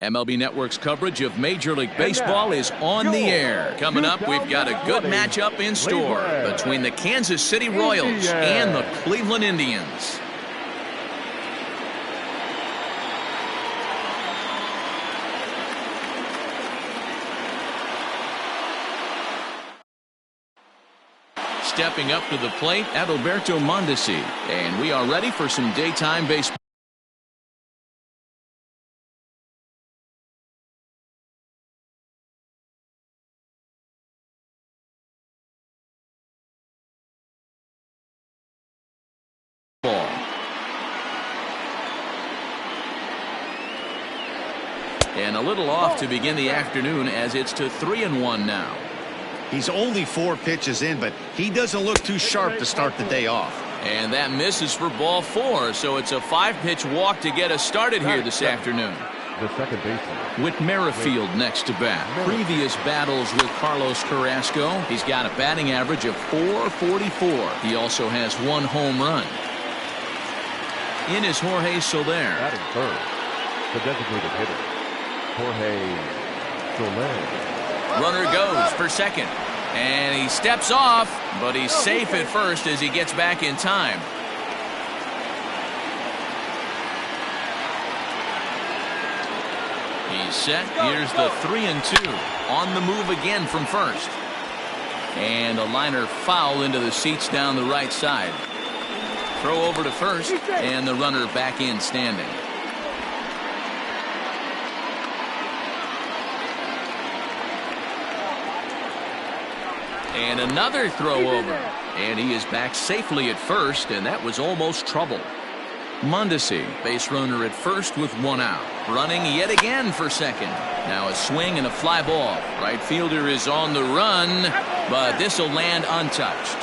MLB Network's coverage of Major League Baseball is on the air. Coming up, we've got a good matchup in store between the Kansas City Royals and the Cleveland Indians. Stepping up to the plate, Adalberto Mondesi, and we are ready for some daytime baseball. And a little off to begin the afternoon as it's to 3-1 now. He's only 4 pitches in, but he doesn't look too sharp to start the day off. And that misses for ball 4, so it's a 5-pitch walk to get us started here this afternoon. The second baseman. With Merrifield next to bat. Previous battles with Carlos Carrasco, he's got a batting average of .444. He also has 1 home run. In is Jorge Soler. Batting third, the designated hitter, Jorge Soler. Runner goes for second, and he steps off, but he's safe at first as he gets back in time. He's set. Here's the 3-2 on the move again from first, and a liner foul into the seats down the right side. Throw over to first, and the runner back in standing. And another throw over, and he is back safely at first, and that was almost trouble. Mondesi, base runner at first with 1 out, running yet again for second. Now a swing and a fly ball. Right fielder is on the run, but this will land untouched.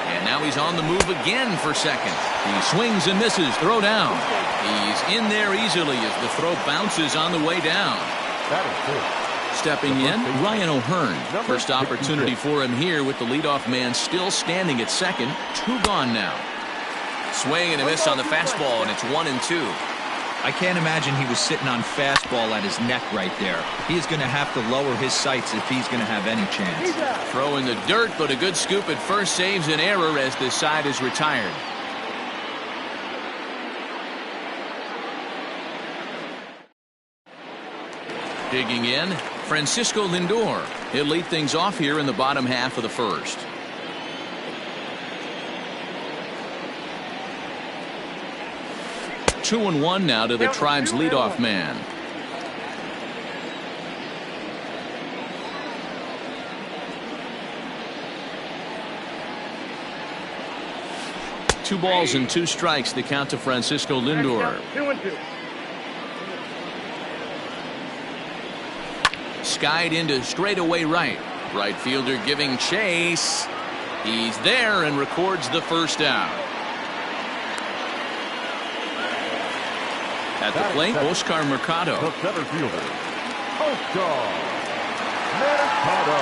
And now he's on the move again for second. He swings and misses. Throw down. He's in there easily as the throw bounces on the way down. That is good. Stepping in, Ryan O'Hearn. First opportunity for him here with the leadoff man still standing at second. 2 gone now. Swing and a miss on the fastball, and it's 1-2. I can't imagine he was sitting on fastball at his neck right there. He is going to have to lower his sights if he's going to have any chance. Throw in the dirt, but a good scoop at first saves an error as the side is retired. Digging in, Francisco Lindor. He'll lead things off here in the bottom half of the first. Two and one now to the Tribe's leadoff man. Two balls and 2 strikes, the count to Francisco Lindor. 2-2. Skied into straightaway right. Right fielder giving chase. He's there and records the first out. At the plate, Oscar Mercado. The center fielder, Oscar Mercado.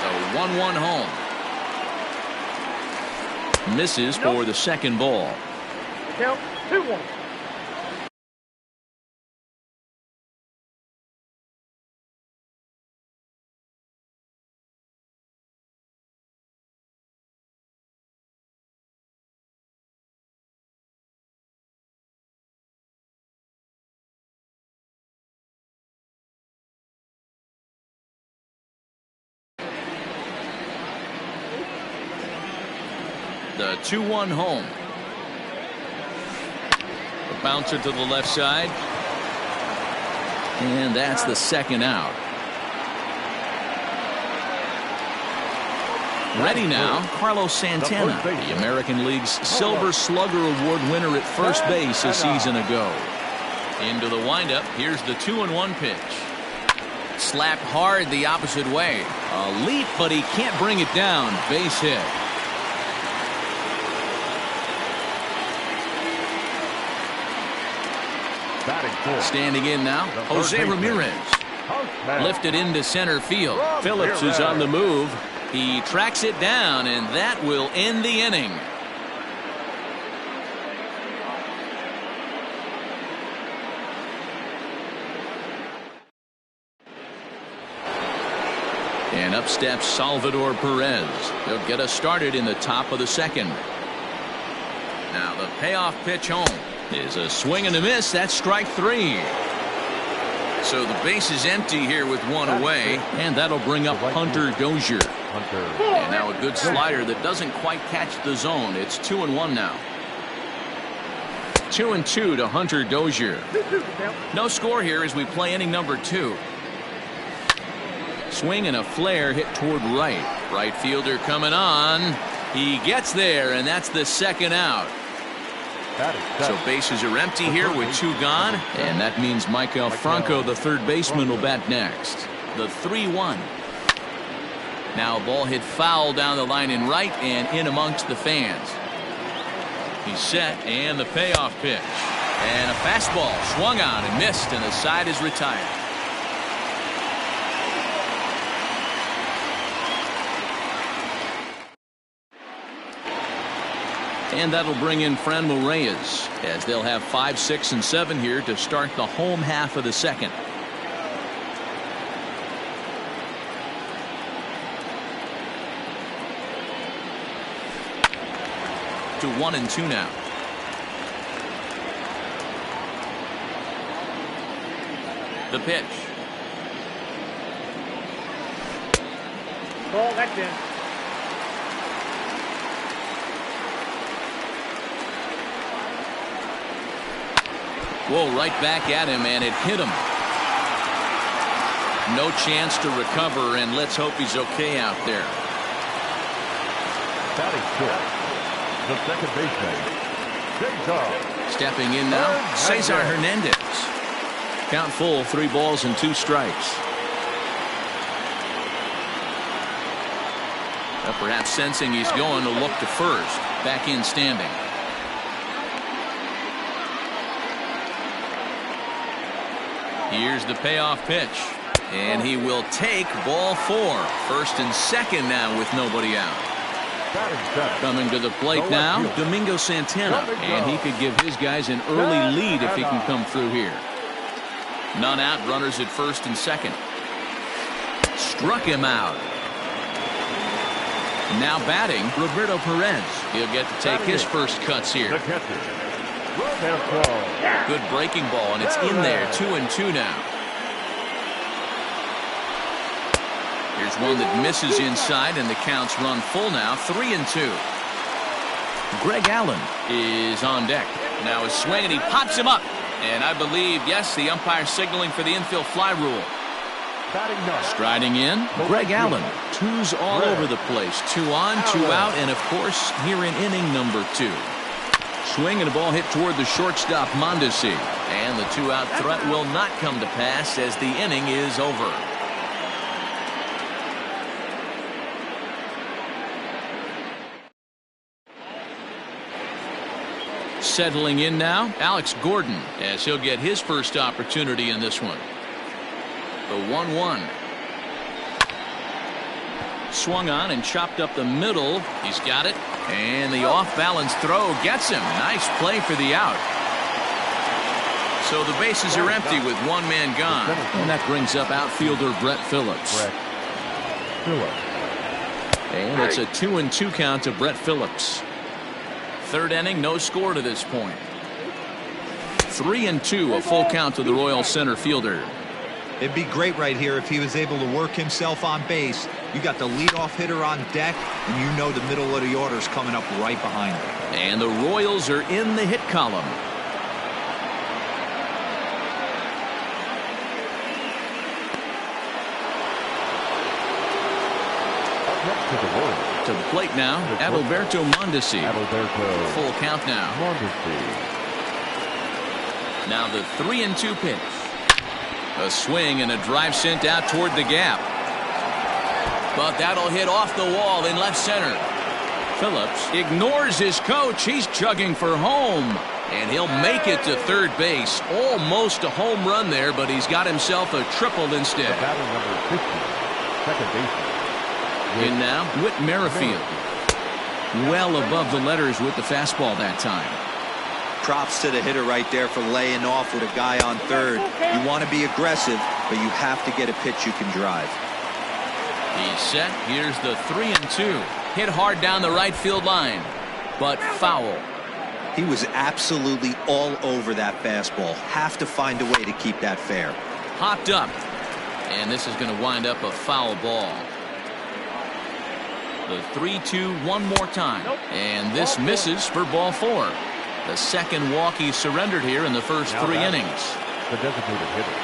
The 1-1 home. Misses for the second ball. Count 2-1. The 2-1 home. The bouncer to the left side. And that's the second out. Ready now, Carlos Santana, the American League's Silver Slugger Award winner at first base a season ago. Into the windup, here's the 2-1 pitch. Slapped hard the opposite way. A leap, but he can't bring it down. Base hit. Standing in now, Jose Ramirez. Lifted into center field. Phillips is on the move. He tracks it down, and that will end the inning. And up steps Salvador Perez. He'll get us started in the top of the second. Now the payoff pitch home is a swing and a miss. That's strike 3. So the base is empty here with one away, and that'll bring up Hunter Dozier. And now a good slider that doesn't quite catch the zone. It's 2-1 now. 2-2 to Hunter Dozier. No score here as we play inning number 2. Swing and a flare hit toward right. Right fielder coming on. He gets there, and that's the second out. So bases are empty here with 2 gone, and that means Michael Franco, the third baseman, will bat next. The 3-1. Now a ball hit foul down the line in right and in amongst the fans. He's set, and the payoff pitch. And a fastball swung on and missed, and the side is retired. And that'll bring in Franmil Reyes, as they'll have 5, 6, and 7 here to start the home half of the second. To 1-2 now. The pitch. Ball, that's in. Whoa, right back at him, and it hit him. No chance to recover, and let's hope he's okay out there. Batting short. The second baseman, Cesar. Stepping in now, Cesar Hernandez. Count full, 3 balls and 2 strikes. Perhaps sensing he's going to look to first. Back in standing. Here's the payoff pitch. And he will take ball 4. First and second now with nobody out. Coming to the plate now, Domingo Santana. And he could give his guys an early lead if he can come through here. None out, runners at first and second. Struck him out. Now batting, Roberto Perez. He'll get to take his first cuts here. Good breaking ball, and it's in there. 2-2 now. Here's one that misses inside, and the counts run full now. 3-2. Greg Allen is on deck. Now a swing, and he pops him up. And I believe, yes, the umpire signaling for the infield fly rule. Striding in, Greg Allen. 2's all over the place. 2 on, 2 out, and of course, here in inning number 2. Swing and a ball hit toward the shortstop, Mondesi. And the 2-out threat will not come to pass as the inning is over. Settling in now, Alex Gordon, as he'll get his first opportunity in this one. The 1-1. Swung on and chopped up the middle. He's got it. And the off-balance throw gets him. Nice play for the out. So the bases are empty with 1 man gone. And that brings up outfielder Brett Phillips. And it's a 2-2 count to Brett Phillips. Third inning, no score to this point. 3-2, a full count to the Royal center fielder. It'd be great right here if he was able to work himself on base. You got the leadoff hitter on deck, and you know the middle of the order's coming up right behind him. And the Royals are in the hit column. To the plate now, Adalberto Mondesi. Full count now. Now the 3-2 pitch. A swing and a drive sent out toward the gap. But that'll hit off the wall in left center. Phillips ignores his coach. He's chugging for home. And he'll make it to third base. Almost a home run there, but he's got himself a triple instead. Number 50, second baseman. In now, Whit Merrifield. Well above the letters with the fastball that time. Props to the hitter right there for laying off with a guy on third. You want to be aggressive, but you have to get a pitch you can drive. He's set. Here's the 3-2. Hit hard down the right field line, but foul. He was absolutely all over that fastball. Have to find a way to keep that fair. Hopped up, and this is going to wind up a foul ball. The 3-2 one more time, and this misses for ball 4. The second walk he surrendered here in the first 3 innings. The designated hitter.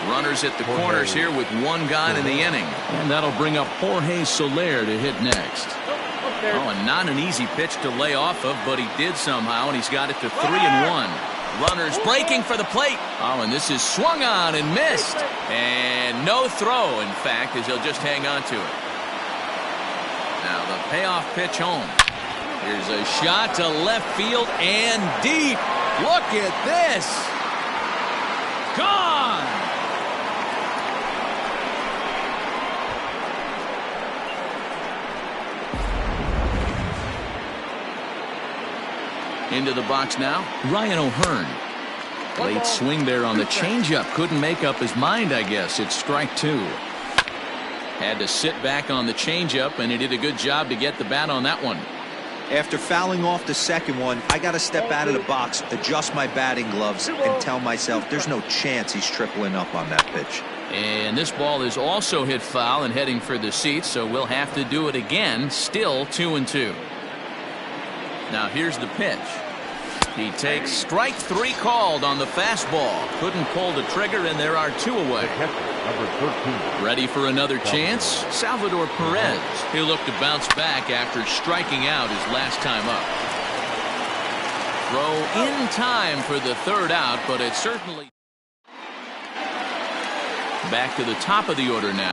Runners at the corners here with one gone in the inning. And that'll bring up Jorge Soler to hit next. Oh, and not an easy pitch to lay off of, but he did somehow, and he's got it to 3-1. Runners breaking for the plate. Oh, and this is swung on and missed. And no throw, in fact, as he'll just hang on to it. Now the payoff pitch home. Here's a shot to left field and deep. Look at this. Gone. Into the box now, Ryan O'Hearn. Late swing there on the changeup. Couldn't make up his mind, I guess. It's strike 2. Had to sit back on the changeup, and he did a good job to get the bat on that one. After fouling off the second one, I got to step out of the box, adjust my batting gloves, and tell myself there's no chance he's tripling up on that pitch. And this ball is also hit foul and heading for the seats, so we'll have to do it again. Still 2-2. Now here's the pitch. He takes strike 3 called on the fastball. Couldn't pull the trigger, and there are 2 away. Number 13. Ready for another chance? Salvador Perez. He'll look to bounce back after striking out his last time up. Throw in time for the 3rd out, but it's certainly back to the top of the order now.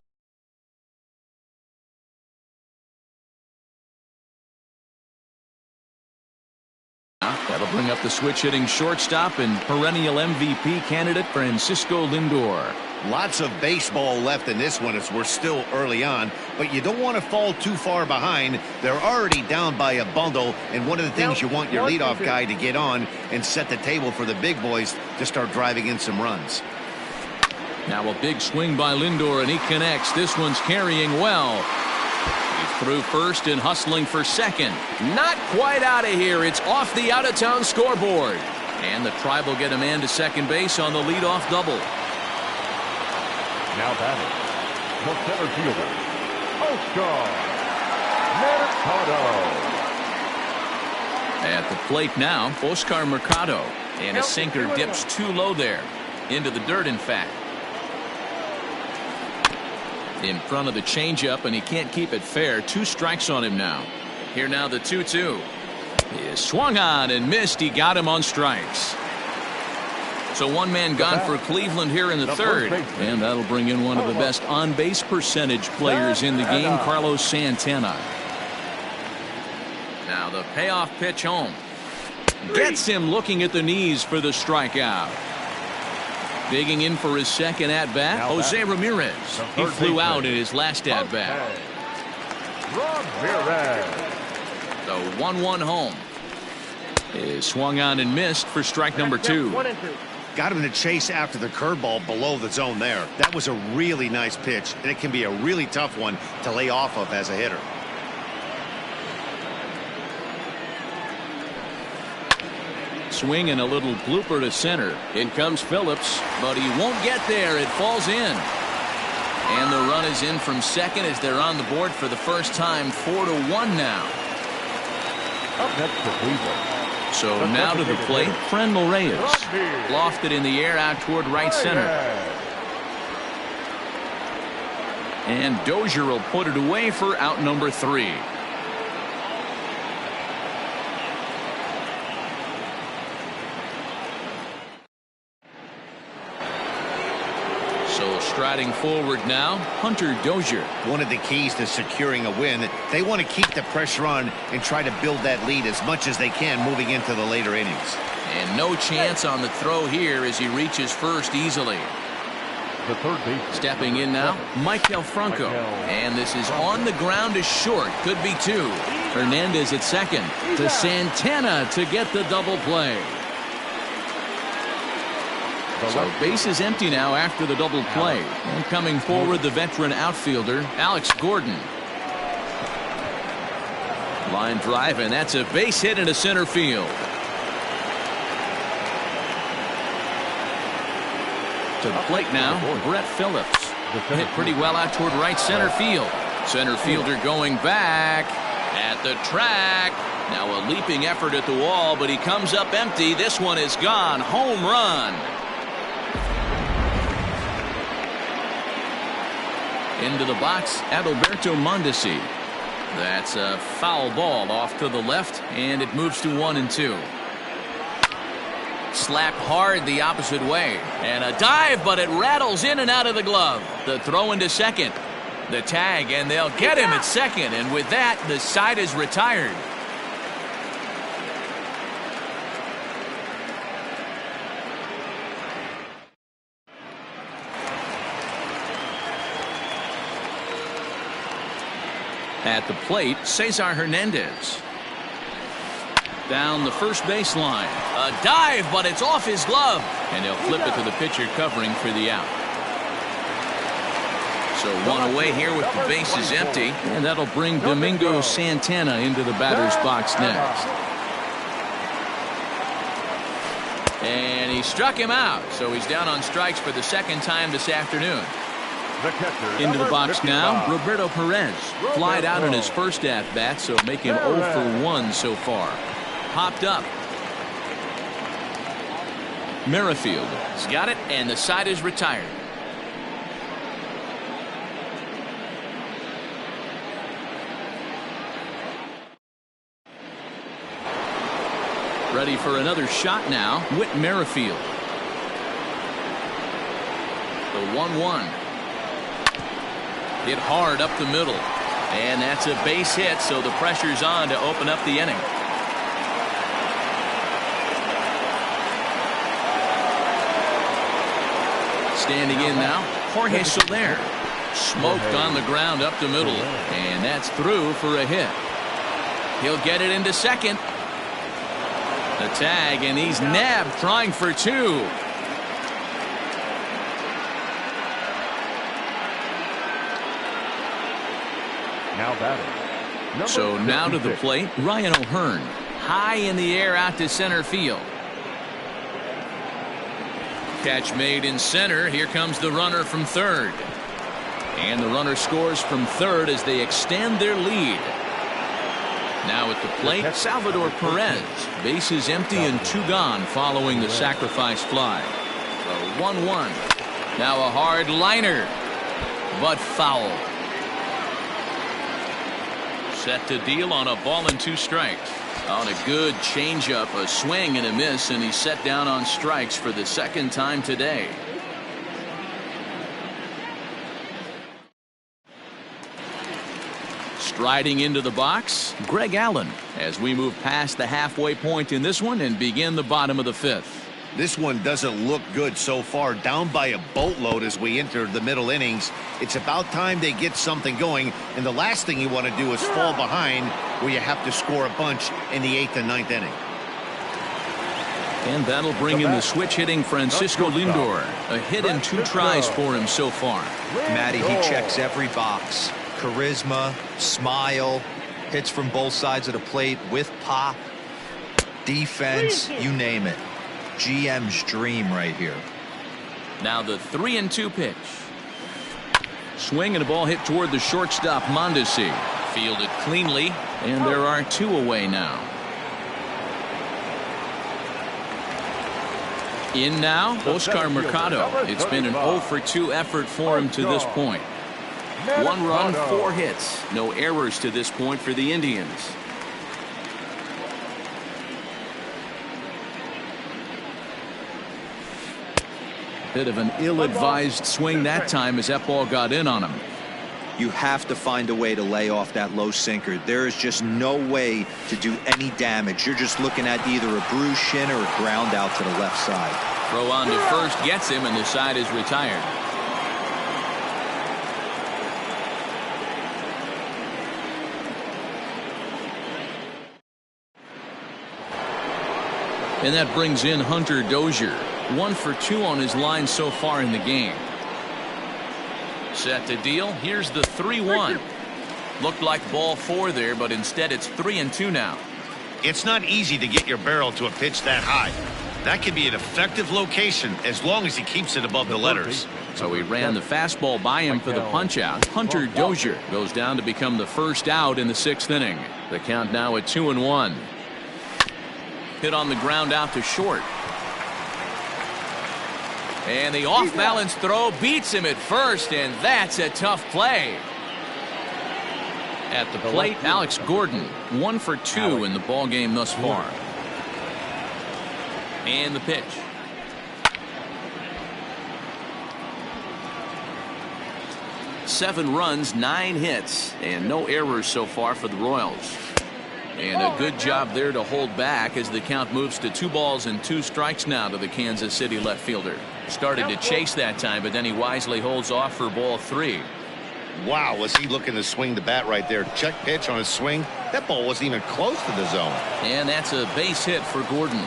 That'll bring up the switch-hitting shortstop and perennial MVP candidate Francisco Lindor. Lots of baseball left in this one as we're still early on, but you don't want to fall too far behind. They're already down by a bundle, and one of the things you want your leadoff guy to get on and set the table for the big boys to start driving in some runs. Now a big swing by Lindor, and he connects. This one's carrying well. Through first and hustling for second. Not quite out of here. It's off the out-of-town scoreboard. And the Tribe will get a man to second base on the leadoff double. Now batting, the center fielder, Oscar Mercado. At the plate now, Oscar Mercado. And a sinker dips too low there. Into the dirt, in fact. In front of the changeup, and he can't keep it fair. 2 strikes on him now. Here now the 2-2. He is swung on and missed. He got him on strikes. So one man gone for Cleveland here in the 3rd. And that'll bring in one of the best on-base percentage players in the game, Carlos Santana. Now the payoff pitch home. Gets him looking at the knees for the strikeout. Digging in for his second at-bat, Jose Ramirez. He flew out in his last at-bat. The 1-1 home is swung on and missed for strike number 2. Got him to chase after the curveball below the zone there. That was a really nice pitch, and it can be a really tough one to lay off of as a hitter. Swing and a little blooper to center. In comes Phillips, but he won't get there. It falls in. And the run is in from second as they're on the board for the first time. 4-1 now. Up next for Cleveland. So now to the plate, Friendl Reyes. Lofted in the air out toward right center. And Dozier will put it away for out number 3. So striding forward now, Hunter Dozier. One of the keys to securing a win, they want to keep the pressure on and try to build that lead as much as they can moving into the later innings. And no chance on the throw here as he reaches first easily. The third baseman. Stepping in now, Michael Franco. And this is on the ground is short. Could be two. Hernandez at second. To Santana to get the double play. So base is empty now after the double play. And coming forward, the veteran outfielder, Alex Gordon. Line drive, and that's a base hit into center field. To the plate now, Brett Phillips. Hit pretty well out toward right center field. Center fielder going back at the track. Now a leaping effort at the wall, but he comes up empty. This one is gone. Home run. Into the box, Adalberto Mondesi. That's a foul ball off to the left, and it moves to 1-2. Slapped hard the opposite way. And a dive, but it rattles in and out of the glove. The throw into second. The tag, and they'll get him at second. And with that, the side is retired. At the plate, Cesar Hernandez. Down the first baseline. A dive, but it's off his glove. And they'll flip it to the pitcher covering for the out. So one away here with the bases empty. And that'll bring Domingo Santana into the batter's box next. And he struck him out. So he's down on strikes for the second time this afternoon. Into the box now, Roberto Perez. Flied out in his first at-bat, so make him 0 for 1 so far. Popped up. Merrifield has got it, and the side is retired. Ready for another shot now, Whit Merrifield. The 1-1. Hit hard up the middle. And that's a base hit, so the pressure's on to open up the inning. Standing in now, Jorge Soler. Smoked on the ground up the middle. And that's through for a hit. He'll get it into second. The tag, and he's nabbed trying for two. Now batting. So now to the plate, Ryan O'Hearn. High in the air out to center field. Catch made in center. Here comes the runner from third. And the runner scores from third as they extend their lead. Now at the plate, Salvador Perez. Bases empty and 2 gone following the sacrifice fly. A 1-1. Now a hard liner, but foul. Set to deal on a ball and 2 strikes. On a good changeup, a swing and a miss, and he's set down on strikes for the second time today. Striding into the box, Greg Allen, as we move past the halfway point in this one and begin the bottom of the 5th. This one doesn't look good so far. Down by a boatload as we enter the middle innings. It's about time they get something going, and the last thing you want to do is fall behind where you have to score a bunch in the 8th and 9th inning. And that'll bring in the switch hitting Francisco Lindor. A hit and 2 tries for him so far. Matty, he checks every box. Charisma, smile, hits from both sides of the plate with pop, defense, you name it. GM's dream right here. Now the 3-2 pitch. Swing and a ball hit toward the shortstop, Mondesi. Fielded cleanly, and there are 2 away now. In now, Oscar Mercado. It's been an 0 for 2 effort for him to this point. 1 run, 4 hits. No errors to this point for the Indians. Bit of an ill-advised swing that time as that ball got in on him. You have to find a way to lay off that low sinker. There is just no way to do any damage. You're just looking at either a bruised shin or a ground out to the left side. Throw on to first gets him, and the side is retired. And that brings in Hunter Dozier. 1 for 2 on his line so far in the game. Set to deal. Here's the 3-1. Looked like ball 4 there, but instead it's 3-2 now. It's not easy to get your barrel to a pitch that high. That can be an effective location as long as he keeps it above the letters. So he ran the fastball by him for the punch out. Hunter Dozier goes down to become the first out in the 6th inning. The count now at 2-1. Hit on the ground out to short. And the off-balance throw beats him at first, and that's a tough play. At the plate, Alex Gordon, 1 for 2 in the ball game thus far. And the pitch. Seven runs, 9 hits, and no errors so far for the Royals. And a good job there to hold back as the count moves to 2 balls and 2 strikes now to the Kansas City left fielder. Started to chase that time, but then he wisely holds off for ball 3. Wow, was he looking to swing the bat right there? Check pitch on his swing. That ball wasn't even close to the zone. And that's a base hit for Gordon.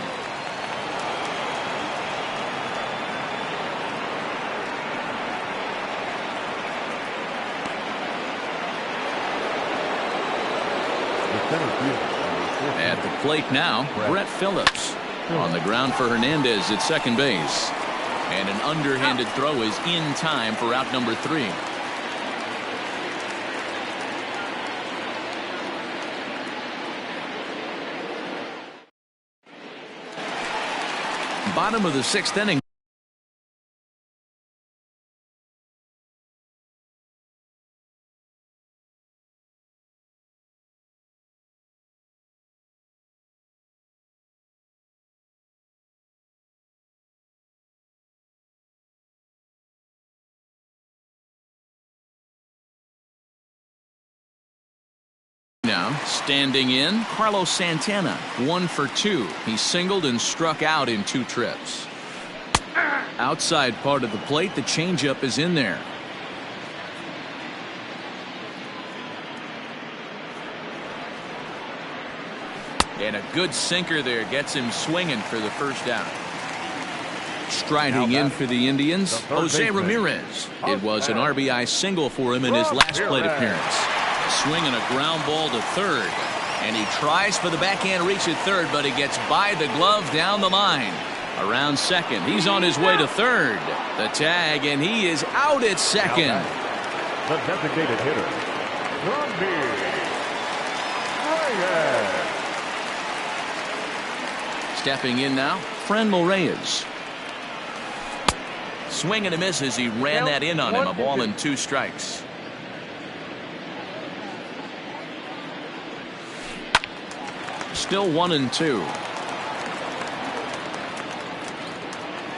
At the plate now, Brett Phillips. On the ground for Hernandez at second base. And an underhanded throw is in time for out number 3. Bottom of the 6th inning. Now standing in, Carlos Santana, 1 for 2. He singled and struck out in 2 trips. Outside part of the plate, the changeup is in there. And a good sinker there gets him swinging for the first out. Striding in for the Indians, Jose Ramirez. It was an RBI single for him in his last plate appearance. Swinging a ground ball to third, and he tries for the backhand reach at third, but he gets by the glove down the line. Around second, he's on his way to third. The tag, and he is out at second. The designated hitter, Stepping in now, Franmil Reyes. Swing and a miss as he ran that in on him. A ball and 2 strikes. Still 1-2.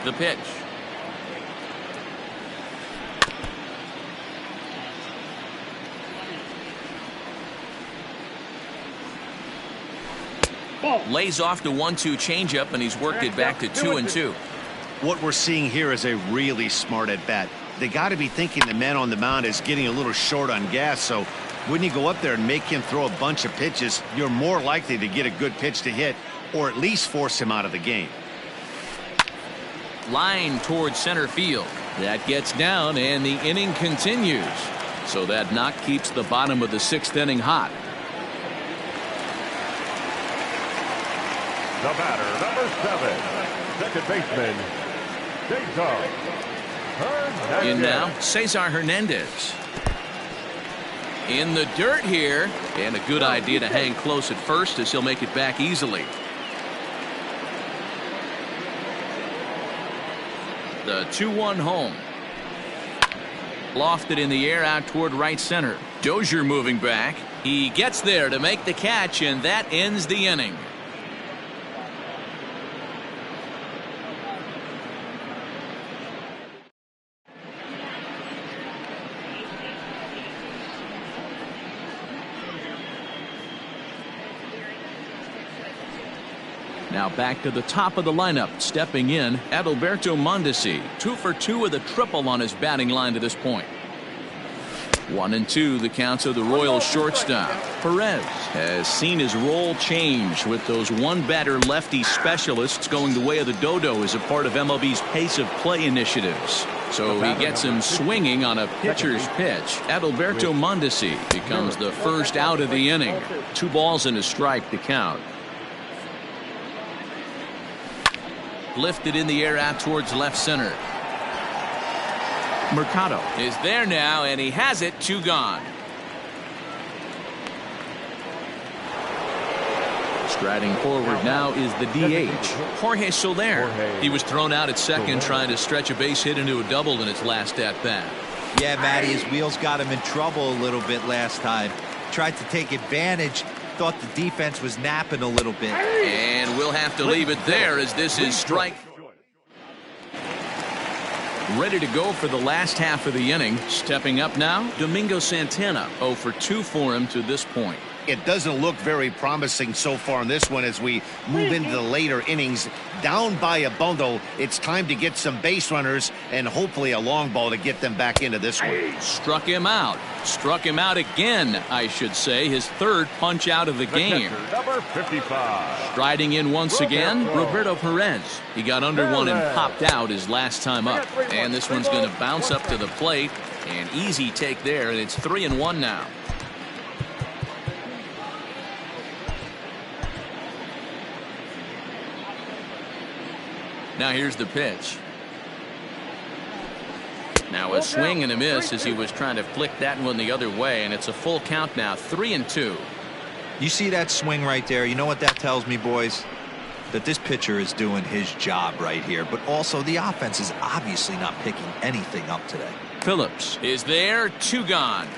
The pitch. Lays off the 1-2 changeup, and he's worked it back to 2-2. What we're seeing here is a really smart at bat. They got to be thinking the man on the mound is getting a little short on gas, so when you go up there and make him throw a bunch of pitches, you're more likely to get a good pitch to hit or at least force him out of the game. Line towards center field. That gets down, and the inning continues. So that knock keeps the bottom of the 6th inning hot. The batter, number 7, second baseman, Cesar Hernandez. In now, Cesar Hernandez. In the dirt here, and a good idea to hang close at first as he'll make it back easily. The 2-1 home. Lofted in the air out toward right center. Dozier moving back. He gets there to make the catch, and that ends the inning. Now back to the top of the lineup. Stepping in, Adalberto Mondesi. 2 for 2 with a triple on his batting line to this point. 1-2 the counts of the Royals shortstop. Perez has seen his role change with those one-batter lefty specialists going the way of the dodo as a part of MLB's pace of play initiatives. So he gets him swinging on a pitcher's pitch. Adalberto Mondesi becomes the first out of the inning. 2 balls and a strike to count. Lifted in the air out towards left center. Mercado is there now, and he has it. 2 gone. Striding forward now is the DH, Jorge Soler. He was thrown out at second trying to stretch a base hit into a double in his last at-bat. Yeah, Matty, his wheels got him in trouble a little bit last time. Tried to take advantage. Thought the defense was napping a little bit. And we'll have to leave it there as this is strike. Ready to go for the last half of the inning. Stepping up now, Domingo Santana. 0 for 2 for him to this point. It doesn't look very promising so far in this one as we move into the later innings. Down by a bundle, it's time to get some base runners and hopefully a long ball to get them back into this one. Struck him out. Struck him out again, I should say. His 3rd punch out of the game. Number 55. Striding in once again, Roberto Perez. He got under one and popped out his last time up. And this one's going to bounce up to the plate. An easy take there, and it's 3-1 now. Now here's the pitch. Now a swing and a miss as he was trying to flick that one the other way, and it's a full count now. 3-2. You see that swing right there? You know what that tells me, boys? That this pitcher is doing his job right here, but also the offense is obviously not picking anything up today. Phillips is there. 2 gone.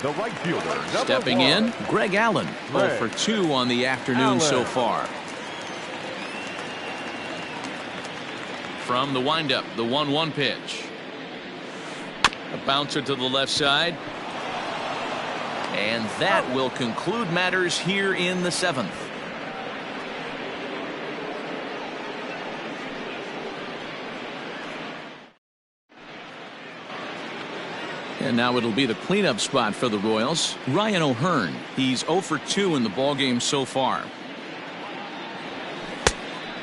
The right fielder. Stepping in, Greg Allen. 0 for 2 on the afternoon so far. From the windup, the 1-1 pitch. A bouncer to the left side. And that will conclude matters here in the 7th. And now it'll be the cleanup spot for the Royals. Ryan O'Hearn. He's 0 for 2 in the ballgame so far.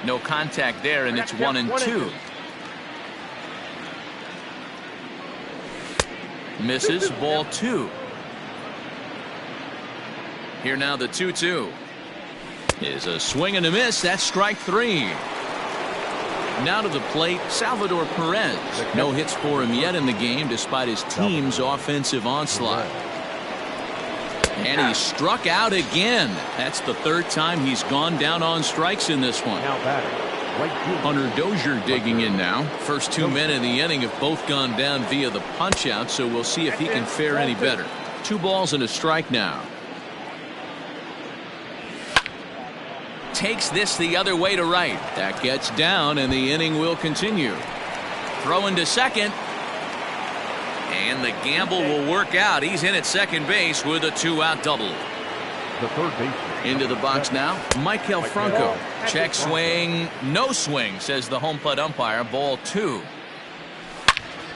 No contact there, and it's 1-2. Misses, ball 2. Here now the 2-2. Is a swing and a miss. That's strike 3. Now to the plate, Salvador Perez. No hits for him yet in the game despite his team's offensive onslaught. And he struck out again. That's the 3rd time he's gone down on strikes in this one. Hunter Dozier digging in now. First 2 men in the inning have both gone down via the punch out, so we'll see if he can fare any better. 2 balls and a strike now. Takes this the other way to right. That gets down, and the inning will continue. Throw into second. And the gamble will work out. He's in at second base with a 2-out double. The third baseman. Into the box now, Michael Franco. Check swing, no swing, says the home plate umpire. Ball 2.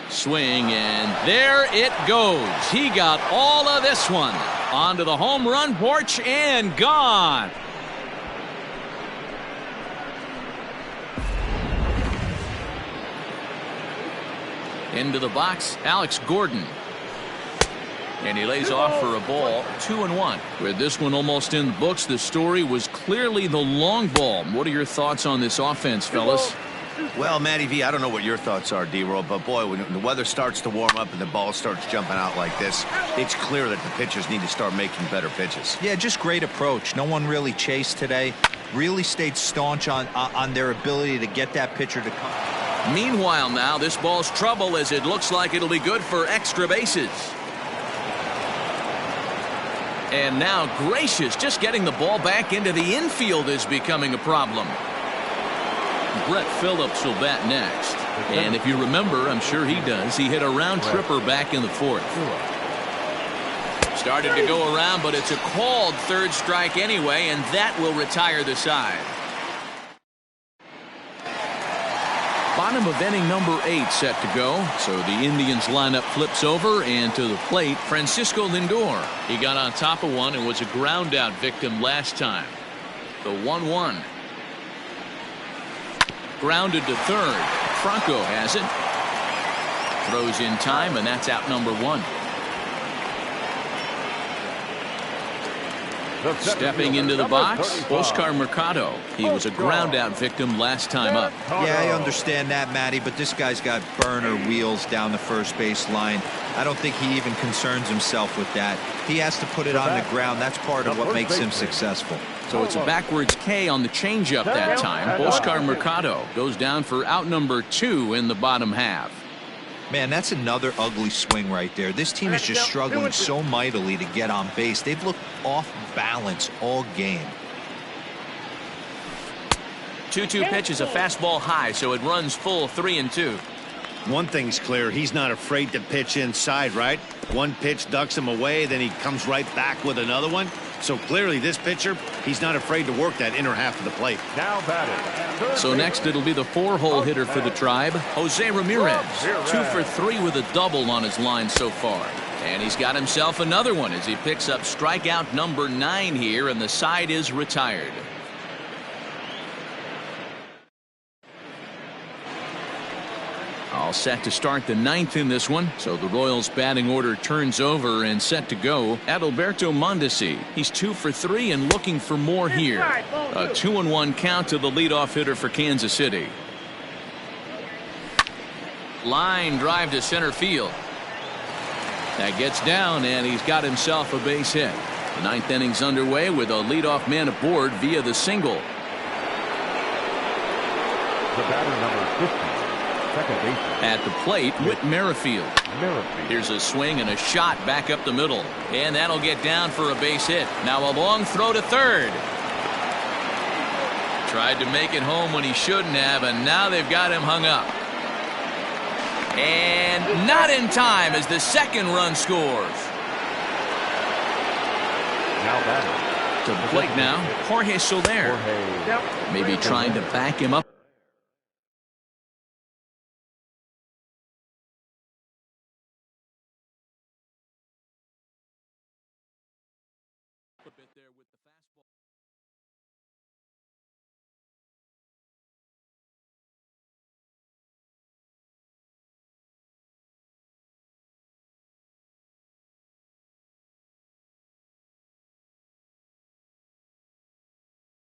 Swing, and there it goes. He got all of this one. Onto the home run porch and gone. Into the box, Alex Gordon. And he lays off for a ball. 2-1. With this one almost in the books, the story was clearly the long ball. What are your thoughts on this offense, fellas? Well, Matty V, I don't know what your thoughts are, D-Roll, but boy, when the weather starts to warm up and the ball starts jumping out like this, it's clear that the pitchers need to start making better pitches. Yeah, just great approach. No one really chased today. Really stayed staunch on their ability to get that pitcher to come. Meanwhile now, this ball's trouble as it looks like it'll be good for extra bases. And now Gracious just getting the ball back into the infield is becoming a problem. Brett Phillips will bat next. And if you remember, I'm sure he does, he hit a round tripper back in the 4th. Started to go around, but it's a called 3rd strike anyway, and that will retire the side. Bottom of inning number 8 set to go. So the Indians lineup flips over, and to the plate, Francisco Lindor. He got on top of one and was a ground out victim last time. The 1-1. Grounded to third. Franco has it. Throws in time, and that's out number 1. Stepping into the box, Oscar Mercado. He was a ground out victim last time up. Yeah, I understand that, Matty, but this guy's got burner wheels down the first base line. I don't think he even concerns himself with that. He has to put it on the ground. That's part of what makes him successful. So it's a backwards K on the changeup that time. Oscar Mercado goes down for out number 2 in the bottom half. Man, that's another ugly swing right there. This team is just struggling so mightily to get on base. They've looked off balance all game. 2-2 pitch is a fastball high, so it runs full 3-2. One thing's clear, he's not afraid to pitch inside, right? One pitch ducks him away, then he comes right back with another one. So clearly this pitcher, he's not afraid to work that inner half of the plate. Now batting. So next it'll be the 4-hole hitter for the Tribe, Jose Ramirez. 2 for 3 with a double on his line so far. And he's got himself another one as he picks up strikeout number 9 here, and the side is retired. All set to start the 9th in this one. So the Royals batting order turns over and set to go. Adalberto Mondesi. He's 2 for 3 and looking for more here. A 2-1 count to the leadoff hitter for Kansas City. Line drive to center field. That gets down, and he's got himself a base hit. The 9th inning's underway with a leadoff man aboard via the single. The batter number 50. Second baseman. At the plate with Merrifield. Here's a swing and a shot back up the middle. And that'll get down for a base hit. Now a long throw to third. Tried to make it home when he shouldn't have, and now they've got him hung up. And not in time as the second run scores. Now batting. To the plate now, Jorge Soler. Maybe trying to back him up.